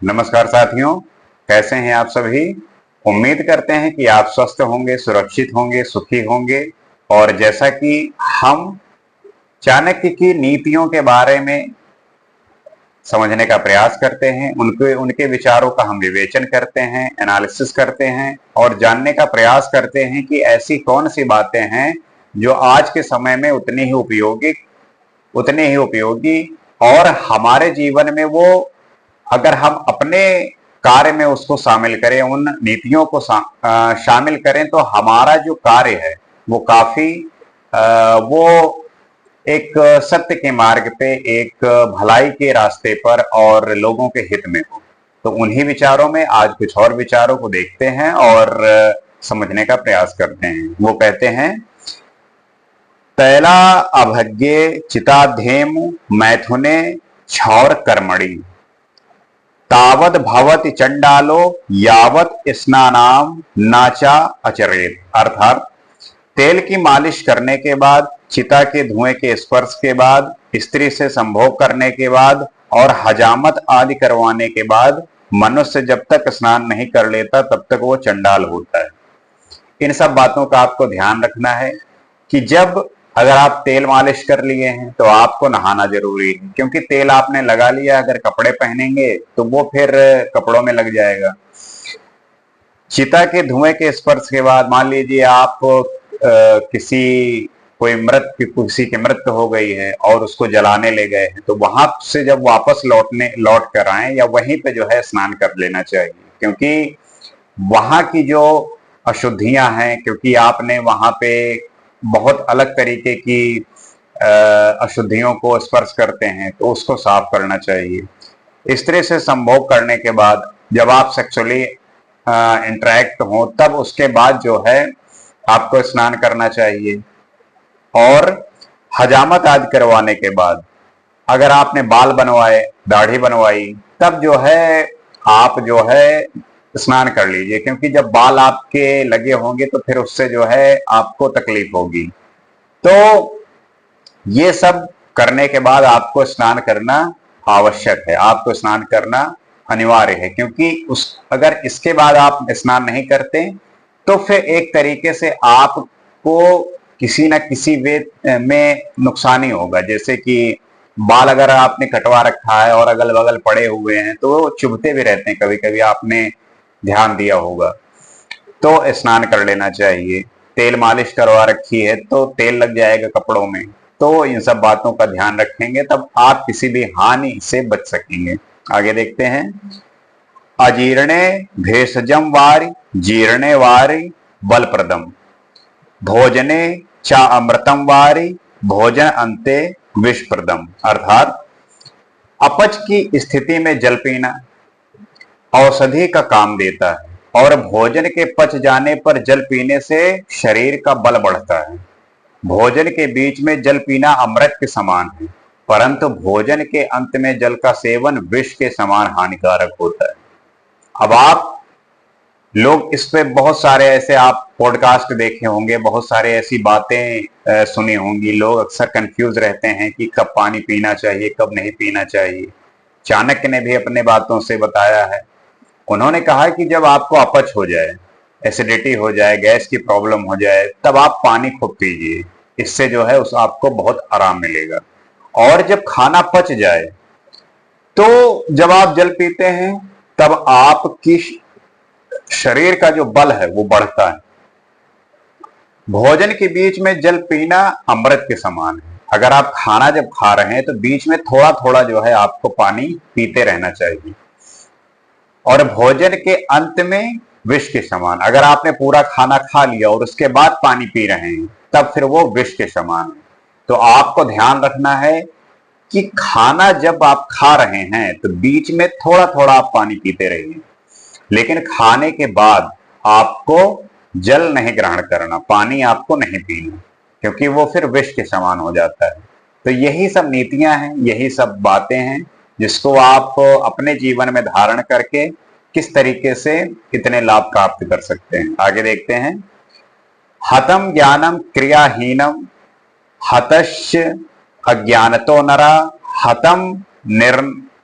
नमस्कार साथियों, कैसे हैं आप सभी। उम्मीद करते हैं कि आप स्वस्थ होंगे, सुरक्षित होंगे, सुखी होंगे। और जैसा कि हम चाणक्य की नीतियों के बारे में समझने का प्रयास करते हैं, उनके उनके विचारों का हम विवेचन करते हैं, एनालिसिस करते हैं और जानने का प्रयास करते हैं कि ऐसी कौन सी बातें हैं जो आज के समय में उतनी ही उपयोगी और हमारे जीवन में वो, अगर हम अपने कार्य में उसको शामिल करें, उन नीतियों को शामिल करें, तो हमारा जो कार्य है वो काफी वो एक सत्य के मार्ग पे, एक भलाई के रास्ते पर और लोगों के हित में हो। तो उन्हीं विचारों में आज कुछ और विचारों को देखते हैं और समझने का प्रयास करते हैं। वो कहते हैं, तैला अभज्ञे चिताध्येमु मैथुने क्षौर कर्मणि तावद भवति चंडालो यावत स्नानाम नाचा अचरेत। अर्थात तेल की मालिश करने के बाद, चिता के धुएं के स्पर्श के बाद, स्त्री से संभोग करने के बाद और हजामत आदि करवाने के बाद मनुष्य जब तक स्नान नहीं कर लेता तब तक वो चंडाल होता है। इन सब बातों का आपको ध्यान रखना है कि जब अगर आप तेल मालिश कर लिए हैं तो आपको नहाना जरूरी है, क्योंकि तेल आपने लगा लिया, अगर कपड़े पहनेंगे तो वो फिर कपड़ों में लग जाएगा। चिता के धुएं के स्पर्श के बाद, मान लीजिए आप किसी की मृत्यु हो गई है और उसको जलाने ले गए हैं, तो वहां से जब वापस लौट कर आए या वहीं पे जो है स्नान कर लेना चाहिए, क्योंकि वहां की जो अशुद्धियां हैं, क्योंकि आपने वहां पे बहुत अलग तरीके की अशुद्धियों को स्पर्श करते हैं, तो उसको साफ करना चाहिए। स्त्री से संभोग करने के बाद जब आप सेक्सुअली इंटरेक्ट हो, तब उसके बाद जो है आपको स्नान करना चाहिए। और हजामत आदि करवाने के बाद, अगर आपने बाल बनवाए, दाढ़ी बनवाई, तब जो है आप जो है स्नान कर लीजिए, क्योंकि जब बाल आपके लगे होंगे तो फिर उससे जो है आपको तकलीफ होगी। तो ये सब करने के बाद आपको स्नान करना आवश्यक है, आपको स्नान करना अनिवार्य है, क्योंकि अगर इसके बाद आप स्नान नहीं करते तो फिर एक तरीके से आपको किसी न किसी वे में नुकसान ही होगा। जैसे कि बाल अगर आपने कटवा रखा है और अगल बगल पड़े हुए हैं तो वो चुभते भी रहते हैं, कभी कभी आपने ध्यान दिया होगा। तो स्नान कर लेना चाहिए। तेल मालिश करवा रखी है तो तेल लग जाएगा कपड़ों में, तो इन सब बातों का ध्यान रखेंगे तब आप किसी भी हानि से बच सकेंगे। आगे देखते हैं, अजीर्णे भेषजम वारि जीर्णे वारि बलप्रदम भोजने चा अमृतम वारि भोजन अंते विषप्रदम। अर्थात अपच की स्थिति में जल पीना औषधि का काम देता है और भोजन के पच जाने पर जल पीने से शरीर का बल बढ़ता है। भोजन के बीच में जल पीना अमृत के समान है, परंतु भोजन के अंत में जल का सेवन विष के समान हानिकारक होता है। अब आप लोग इस पे बहुत सारे ऐसे आप पॉडकास्ट देखे होंगे, बहुत सारे ऐसी बातें सुनी होंगी। लोग अक्सर कंफ्यूज रहते हैं कि कब पानी पीना चाहिए, कब नहीं पीना चाहिए। चाणक्य ने भी अपने बातों से बताया है। उन्होंने कहा कि जब आपको अपच हो जाए, एसिडिटी हो जाए, गैस की प्रॉब्लम हो जाए, तब आप पानी खूब पीजिए। इससे जो है उस आपको बहुत आराम मिलेगा। और जब खाना पच जाए तो जब आप जल पीते हैं तब आपकी शरीर का जो बल है वो बढ़ता है। भोजन के बीच में जल पीना अमृत के समान है। अगर आप खाना जब खा रहे हैं तो बीच में थोड़ा थोड़ा जो है आपको पानी पीते रहना चाहिए। और भोजन के अंत में विष के समान, अगर आपने पूरा खाना खा लिया और उसके बाद पानी पी रहे हैं तब फिर वो विष के समान है। तो आपको ध्यान रखना है कि खाना जब आप खा रहे हैं तो बीच में थोड़ा थोड़ा आप पानी पीते रहिए, लेकिन खाने के बाद आपको जल नहीं ग्रहण करना, पानी आपको नहीं पीना, क्योंकि वो फिर विष के समान हो जाता है। तो यही सब नीतियां हैं, यही सब बातें हैं जिसको आप अपने जीवन में धारण करके किस तरीके से इतने लाभ प्राप्त कर सकते हैं। आगे देखते हैं, हतम ज्ञानम क्रियाहीनम हतश्च अज्ञानतो नरा हतम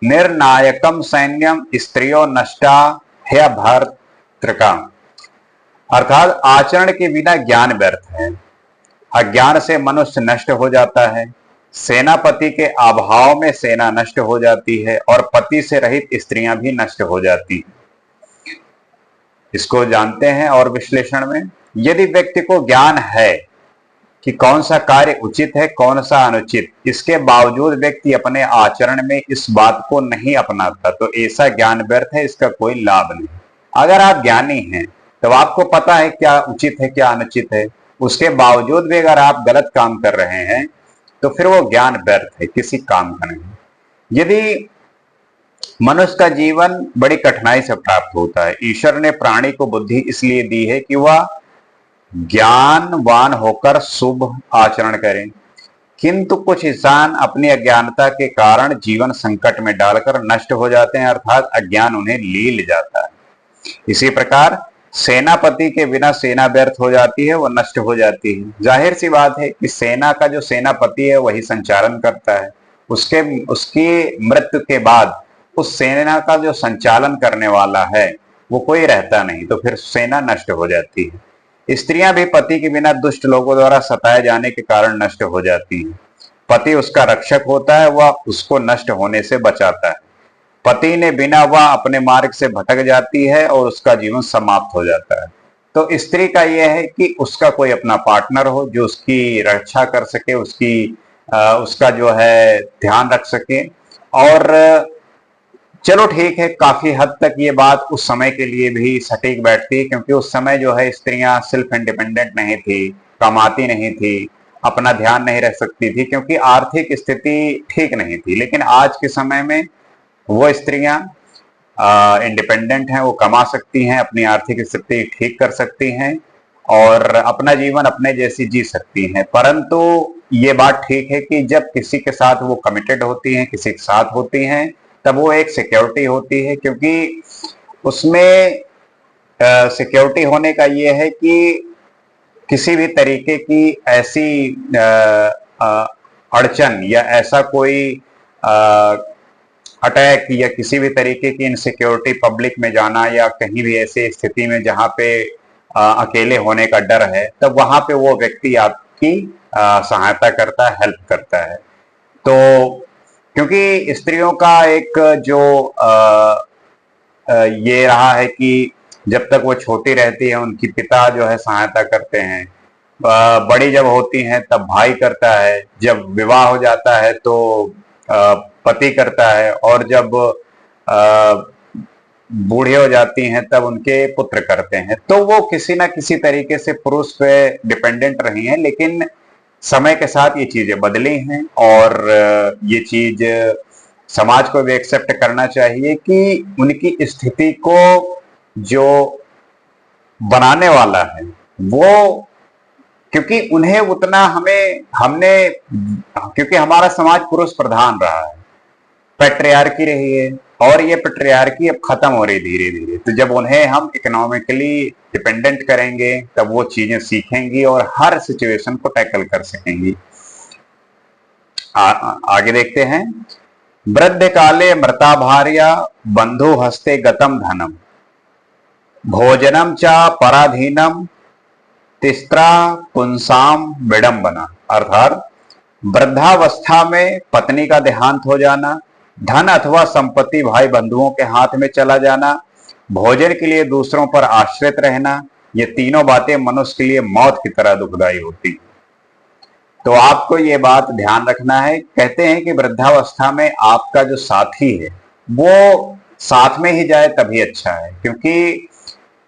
निर्णायकम सैन्यम स्त्रियो नष्टा है भर्तृका। अर्थात आचरण के बिना ज्ञान व्यर्थ है, अज्ञान से मनुष्य नष्ट हो जाता है, सेनापति के अभाव में सेना नष्ट हो जाती है और पति से रहित स्त्रियां भी नष्ट हो जाती हैं। इसको जानते हैं और विश्लेषण में यदि व्यक्ति को ज्ञान है कि कौन सा कार्य उचित है कौन सा अनुचित, इसके बावजूद व्यक्ति अपने आचरण में इस बात को नहीं अपनाता तो ऐसा ज्ञान व्यर्थ है, इसका कोई लाभ नहीं। अगर आप ज्ञानी हैं तो आपको पता है क्या उचित है क्या अनुचित है, उसके बावजूद भी अगर आप गलत काम कर रहे हैं तो फिर वो ज्ञान व्यर्थ है, किसी काम का नहीं। यदि मनुष्य का जीवन बड़ी कठिनाई से प्राप्त होता है, ईश्वर ने प्राणी को बुद्धि इसलिए दी है कि वह ज्ञानवान होकर शुभ आचरण करें, किंतु कुछ इंसान अपनी अज्ञानता के कारण जीवन संकट में डालकर नष्ट हो जाते हैं, अर्थात अज्ञान उन्हें ले जाता है। इसी प्रकार सेनापति के बिना सेना व्यर्थ हो जाती है, वह नष्ट हो जाती है। जाहिर सी बात है कि सेना का जो सेनापति है वही संचालन करता है, उसकी मृत्यु के बाद उस सेना का जो संचालन करने वाला है वो कोई रहता नहीं, तो फिर सेना नष्ट हो जाती है। स्त्रियां भी पति के बिना दुष्ट लोगों द्वारा सताए जाने के कारण नष्ट हो जाती हैं। पति उसका रक्षक होता है, वह उसको नष्ट होने से बचाता है। पति ने बिना वह अपने मार्ग से भटक जाती है और उसका जीवन समाप्त हो जाता है। तो स्त्री का यह है कि उसका कोई अपना पार्टनर हो जो उसकी रक्षा कर सके, उसका जो है ध्यान रख सके। और चलो ठीक है, काफी हद तक ये बात उस समय के लिए भी सटीक बैठती है, क्योंकि उस समय जो है स्त्रियां सेल्फ इंडिपेंडेंट नहीं थी, कमाती नहीं थी, अपना ध्यान नहीं रख सकती थी, क्योंकि आर्थिक स्थिति ठीक नहीं थी। लेकिन आज के समय में वो स्त्रियां इंडिपेंडेंट हैं, वो कमा सकती हैं, अपनी आर्थिक स्थिति ठीक कर सकती हैं और अपना जीवन अपने जैसी जी सकती हैं। परंतु ये बात ठीक है कि जब किसी के साथ वो कमिटेड होती हैं, किसी के साथ होती हैं, तब वो एक सिक्योरिटी होती है, क्योंकि उसमें सिक्योरिटी होने का ये है कि किसी भी तरीके की ऐसी अड़चन या ऐसा कोई अटैक या किसी भी तरीके की इनसिक्योरिटी, पब्लिक में जाना या कहीं भी ऐसी स्थिति में जहां पे अकेले होने का डर है, तब वहां पे वो व्यक्ति आपकी सहायता करता है, हेल्प करता है। तो क्योंकि स्त्रियों का एक जो ये रहा है कि जब तक वो छोटी रहती है उनकी पिता जो है सहायता करते हैं, बड़ी जब होती हैं तब भाई करता है, जब विवाह हो जाता है तो पति करता है, और जब बूढ़े हो जाती हैं तब उनके पुत्र करते हैं। तो वो किसी ना किसी तरीके से पुरुष पे डिपेंडेंट रही हैं, लेकिन समय के साथ ये चीजें बदली हैं और ये चीज समाज को भी एक्सेप्ट करना चाहिए कि उनकी स्थिति को जो बनाने वाला है वो, क्योंकि उन्हें उतना क्योंकि हमारा समाज पुरुष प्रधान रहा है, पैट्रियार्की रही है, और ये पैट्रियार्की अब खत्म हो रही धीरे धीरे। तो जब उन्हें हम इकोनॉमिकली डिपेंडेंट करेंगे तब वो चीजें सीखेंगी और हर सिचुएशन को टैकल कर सकेंगी। आगे देखते हैं। वृद्ध काले मृता भार्या बंधु हस्ते गतम धनम भोजनम च पराधीनम तिस्त्रा पुंसाम विडंबना। अर्थात वृद्धावस्था में पत्नी का देहांत हो जाना, धन अथवा संपत्ति भाई बंधुओं के हाथ में चला जाना, भोजन के लिए दूसरों पर आश्रित रहना, ये तीनों बातें मनुष्य के लिए मौत की तरह दुखदायी होती। तो आपको ये बात ध्यान रखना है। कहते हैं कि वृद्धावस्था में आपका जो साथी है वो साथ में ही जाए तभी अच्छा है, क्योंकि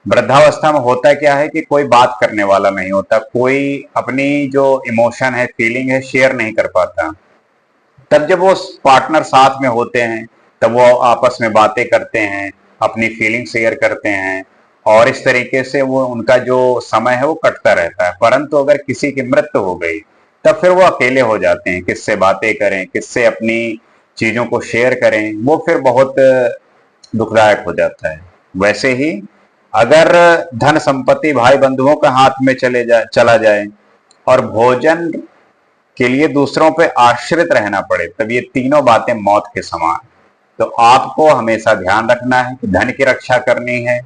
वृद्धावस्था में होता क्या है कि कोई बात करने वाला नहीं होता, कोई अपनी जो इमोशन है, फीलिंग है, शेयर नहीं कर पाता। तब जब वो पार्टनर साथ में होते हैं तब वो आपस में बातें करते हैं, अपनी फीलिंग शेयर करते हैं, और इस तरीके से वो उनका जो समय है वो कटता रहता है। परंतु अगर किसी की मृत्यु हो गई तब फिर वो अकेले हो जाते हैं, किससे बातें करें, किससे अपनी चीजों को शेयर करें, वो फिर बहुत दुखदायक हो जाता है। वैसे ही अगर धन संपत्ति भाई बंधुओं के हाथ में चला जाए और भोजन के लिए दूसरों पे आश्रित रहना पड़े, तब ये तीनों बातें मौत के समान। तो आपको हमेशा ध्यान रखना है कि धन की रक्षा करनी है,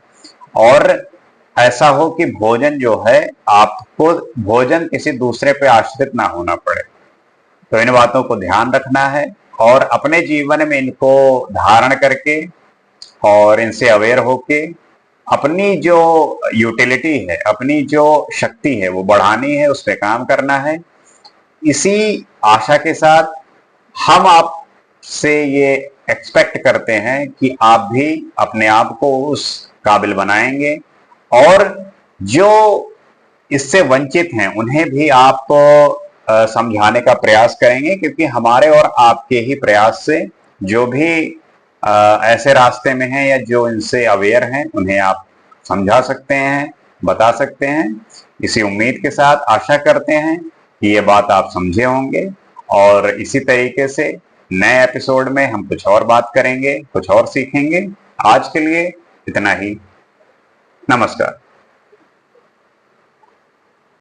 और ऐसा हो कि भोजन जो है, आपको भोजन किसी दूसरे पे आश्रित ना होना पड़े। तो इन बातों को ध्यान रखना है और अपने जीवन में इनको धारण करके और इनसे अवेयर होके अपनी जो यूटिलिटी है, अपनी जो शक्ति है वो बढ़ानी है, उस पर काम करना है। इसी आशा के साथ हम आपसे ये एक्सपेक्ट करते हैं कि आप भी अपने आप को उस काबिल बनाएंगे, और जो इससे वंचित हैं उन्हें भी आप समझाने का प्रयास करेंगे, क्योंकि हमारे और आपके ही प्रयास से जो भी ऐसे रास्ते में हैं या जो इनसे अवेयर हैं उन्हें आप समझा सकते हैं, बता सकते हैं। इसी उम्मीद के साथ आशा करते हैं कि ये बात आप समझे होंगे, और इसी तरीके से नए एपिसोड में हम कुछ और बात करेंगे, कुछ और सीखेंगे। आज के लिए इतना ही। नमस्कार।